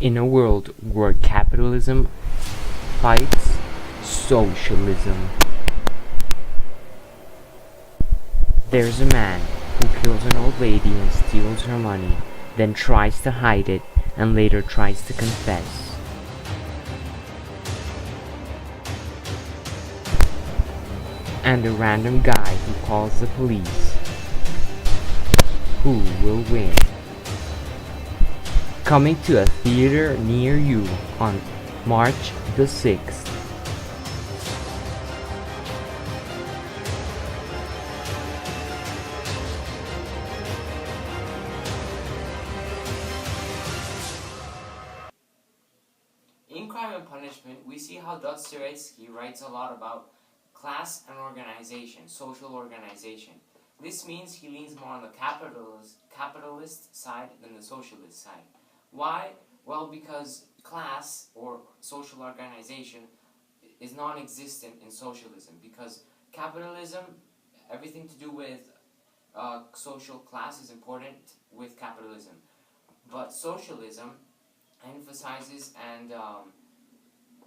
In a world where capitalism fights socialism, there's a man who kills an old lady and steals her money, then tries to hide it and later tries to confess. And a random guy who calls the police. Who will win? Coming to a theater near you on March the 6th. In Crime and Punishment, we see how Dostoevsky writes a lot about class and organization, social organization. This means he leans more on the capitalist side than the socialist side. Why? Well, because class or social organization is non-existent in socialism, because capitalism, everything to do with social class is important with capitalism. But socialism emphasizes and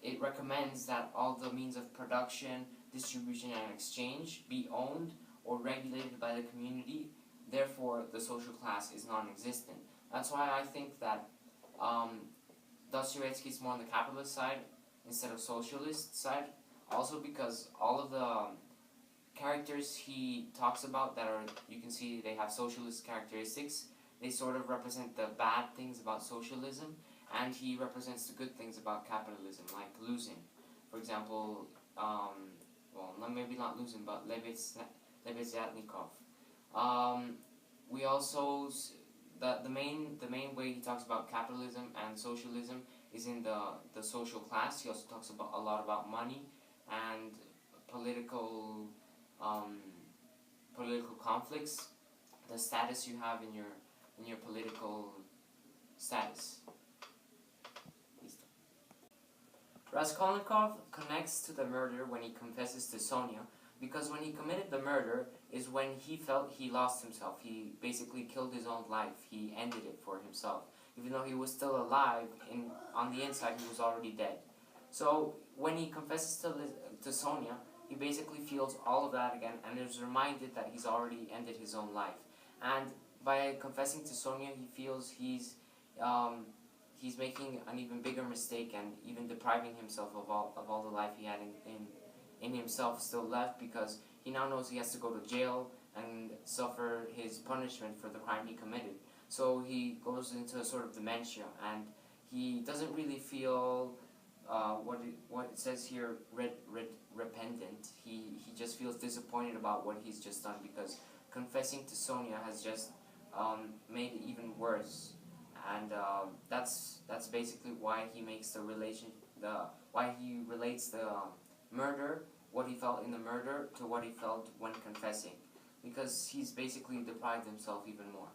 it recommends that all the means of production, distribution, and exchange be owned or regulated by the community. Therefore, the social class is non-existent. That's why I think that Dostoevsky is more on the capitalist side instead of socialist side. Also because all of the characters he talks about that are, you can see they have socialist characteristics. They sort of represent the bad things about socialism, and he represents the good things about capitalism, like losing. For example, maybe not losing, but Lebeziatnikov. We also, the main way he talks about capitalism and socialism is in the social class. He also talks a lot about money and political conflicts, the status you have in your political status. Raskolnikov connects to the murder when he confesses to Sonia, because when he committed the murder is when he felt he lost himself. He basically killed his own life. He ended it for himself. Even though he was still alive, on the inside he was already dead. So when he confesses to Sonia, he basically feels all of that again and is reminded that he's already ended his own life. And by confessing to Sonia, he feels he's making an even bigger mistake and even depriving himself of all the life he had in himself still left, because he now knows he has to go to jail and suffer his punishment for the crime he committed. So he goes into a sort of dementia, and he doesn't really feel what it says here, repentant. He just feels disappointed about what he's just done, because confessing to Sonia has just made it even worse. And that's basically why he makes why he relates the murder, what he felt in the murder, to what he felt when confessing, because he's basically deprived himself even more.